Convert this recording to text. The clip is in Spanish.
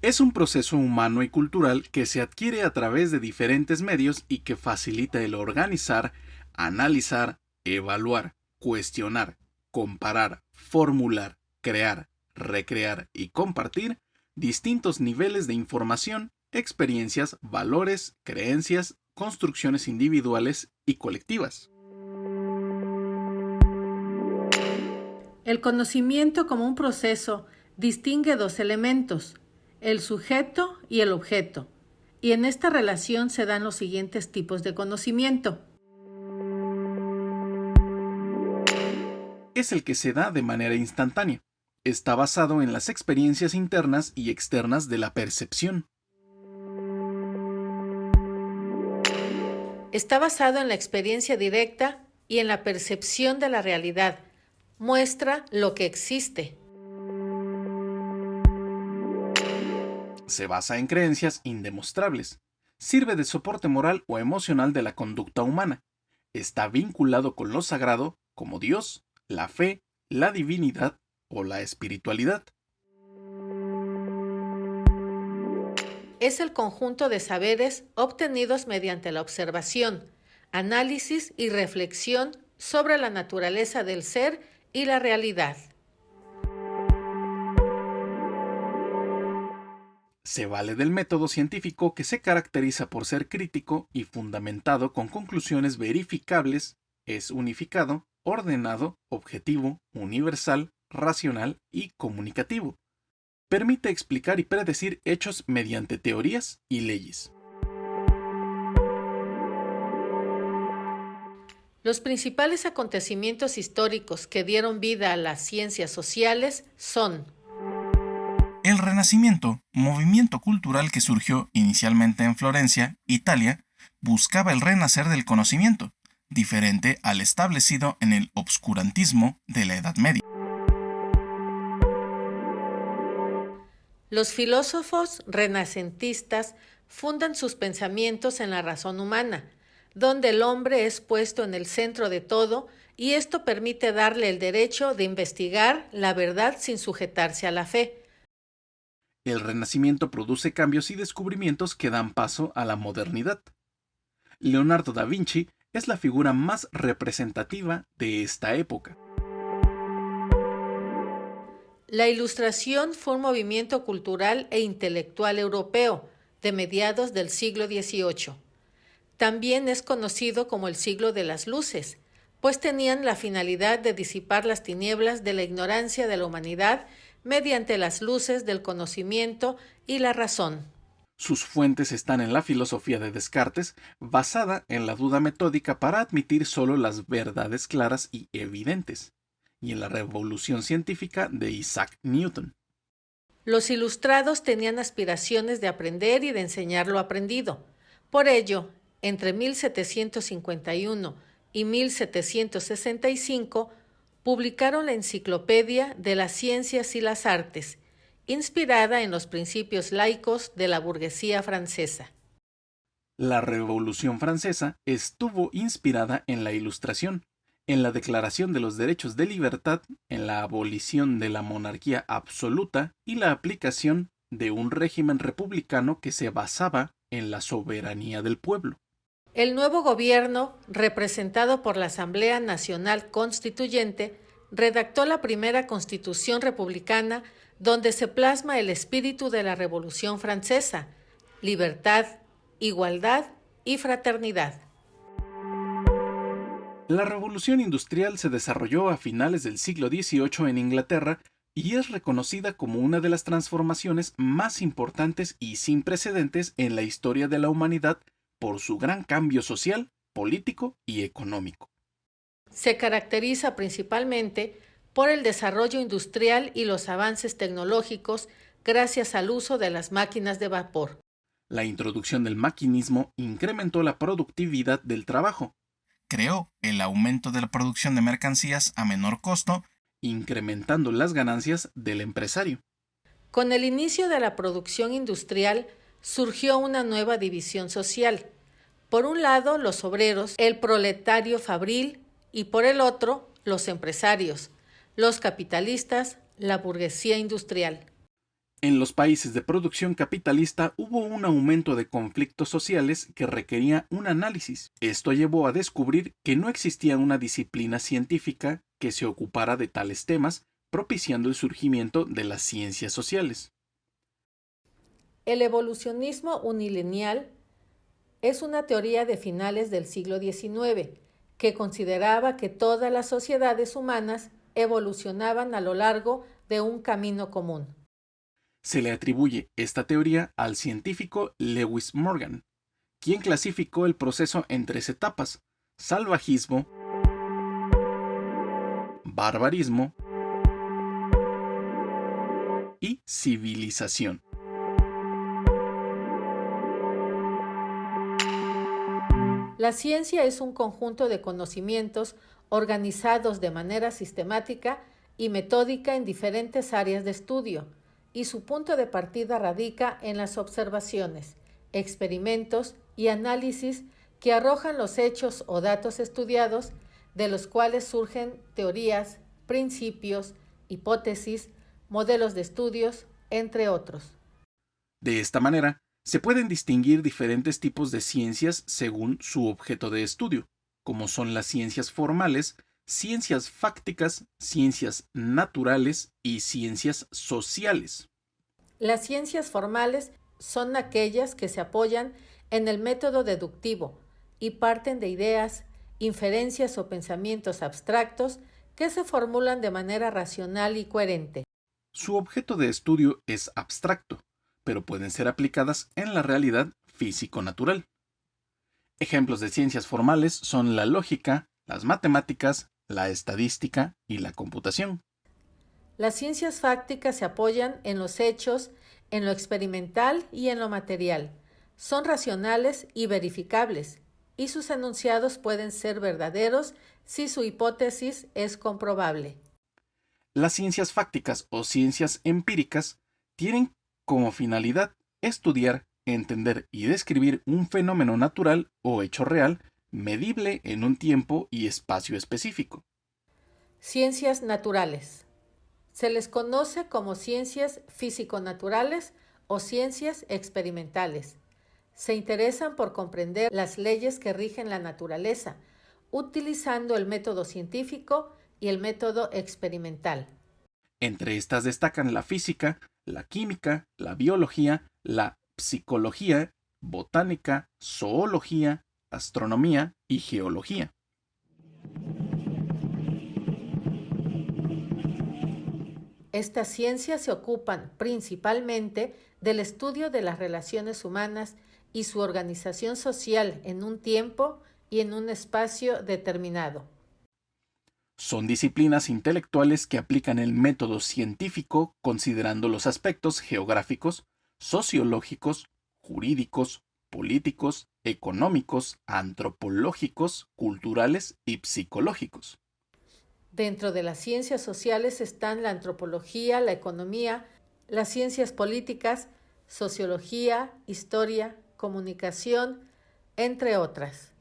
Es un proceso humano y cultural que se adquiere a través de diferentes medios y que facilita el organizar, analizar, evaluar, cuestionar, comparar, formular, crear, recrear y compartir distintos niveles de información, experiencias, valores, creencias, construcciones individuales y colectivas. El conocimiento como un proceso distingue dos elementos, el sujeto y el objeto, y en esta relación se dan los siguientes tipos de conocimiento. Es el que se da de manera instantánea. Está basado en las experiencias internas y externas de la percepción. Está basado en la experiencia directa y en la percepción de la realidad. Muestra lo que existe. Se basa en creencias indemostrables. Sirve de soporte moral o emocional de la conducta humana. Está vinculado con lo sagrado, como Dios, la fe, la divinidad o la espiritualidad. Es el conjunto de saberes obtenidos mediante la observación, análisis y reflexión sobre la naturaleza del ser y la realidad. Se vale del método científico que se caracteriza por ser crítico y fundamentado con conclusiones verificables, es unificado, ordenado, objetivo, universal, racional y comunicativo. Permite explicar y predecir hechos mediante teorías y leyes. Los principales acontecimientos históricos que dieron vida a las ciencias sociales son El Renacimiento, movimiento cultural que surgió inicialmente en Florencia, Italia, buscaba el renacer del conocimiento, diferente al establecido en el obscurantismo de la Edad Media. los filósofos renacentistas fundan sus pensamientos en la razón humana, donde el hombre es puesto en el centro de todo y esto permite darle el derecho de investigar la verdad sin sujetarse a la fe. El Renacimiento produce cambios y descubrimientos que dan paso a la modernidad. Leonardo da Vinci es la figura más representativa de esta época. La Ilustración fue un movimiento cultural e intelectual europeo de mediados del siglo XVIII. También es conocido como el siglo de las luces, pues tenían la finalidad de disipar las tinieblas de la ignorancia de la humanidad mediante las luces del conocimiento y la razón. Sus fuentes están en la filosofía de Descartes, basada en la duda metódica para admitir solo las verdades claras y evidentes, y en la revolución científica de Isaac Newton. Los ilustrados tenían aspiraciones de aprender y de enseñar lo aprendido. Por ello, entre 1751 y 1765, publicaron la Enciclopedia de las Ciencias y las Artes, inspirada en los principios laicos de la burguesía francesa. La Revolución Francesa estuvo inspirada en la Ilustración, en la Declaración de los Derechos de Libertad, en la abolición de la monarquía absoluta y la aplicación de un régimen republicano que se basaba en la soberanía del pueblo. El nuevo gobierno, representado por la Asamblea Nacional Constituyente, redactó la primera Constitución republicana donde se plasma el espíritu de la Revolución Francesa: libertad, igualdad y fraternidad. La revolución industrial se desarrolló a finales del siglo XVIII en Inglaterra y es reconocida como una de las transformaciones más importantes y sin precedentes en la historia de la humanidad por su gran cambio social, político y económico. Se caracteriza principalmente por el desarrollo industrial y los avances tecnológicos gracias al uso de las máquinas de vapor. La introducción del maquinismo incrementó la productividad del trabajo, Creó el aumento de la producción de mercancías a menor costo, incrementando las ganancias del empresario. Con el inicio de la producción industrial surgió una nueva división social. Por un lado, los obreros, el proletario fabril, y por el otro, los empresarios, los capitalistas, la burguesía industrial. En los países de producción capitalista hubo un aumento de conflictos sociales que requería un análisis. Esto llevó a descubrir que no existía una disciplina científica que se ocupara de tales temas, propiciando el surgimiento de las ciencias sociales. El evolucionismo unilineal es una teoría de finales del siglo XIX que consideraba que todas las sociedades humanas evolucionaban a lo largo de un camino común. Se le atribuye esta teoría al científico Lewis Morgan, quien clasificó el proceso en tres etapas: salvajismo, barbarismo y civilización. La ciencia es un conjunto de conocimientos organizados de manera sistemática y metódica en diferentes áreas de estudio, y su punto de partida radica en las observaciones, experimentos y análisis que arrojan los hechos o datos estudiados, de los cuales surgen teorías, principios, hipótesis, modelos de estudios, entre otros. De esta manera, se pueden distinguir diferentes tipos de ciencias según su objeto de estudio, como son las ciencias formales, ciencias fácticas, ciencias naturales y ciencias sociales. Las ciencias formales son aquellas que se apoyan en el método deductivo y parten de ideas, inferencias o pensamientos abstractos que se formulan de manera racional y coherente. Su objeto de estudio es abstracto, pero pueden ser aplicadas en la realidad físico-natural. Ejemplos de ciencias formales son la lógica, las matemáticas, la estadística y la computación. Las ciencias fácticas se apoyan en los hechos, en lo experimental y en lo material. Son racionales y verificables, y sus enunciados pueden ser verdaderos si su hipótesis es comprobable. Las ciencias fácticas o ciencias empíricas tienen como finalidad estudiar, entender y describir un fenómeno natural o hecho real medible en un tiempo y espacio específico. Ciencias naturales. Se les conoce como ciencias físico-naturales o ciencias experimentales. Se interesan por comprender las leyes que rigen la naturaleza, utilizando el método científico y el método experimental. Entre estas destacan la física, la química, la biología, la psicología, botánica, zoología, astronomía y geología. Estas ciencias se ocupan principalmente del estudio de las relaciones humanas y su organización social en un tiempo y en un espacio determinado. Son disciplinas intelectuales que aplican el método científico considerando los aspectos geográficos, sociológicos, jurídicos, políticos, económicos, antropológicos, culturales y psicológicos. Dentro de las ciencias sociales están la antropología, la economía, las ciencias políticas, sociología, historia, comunicación, entre otras.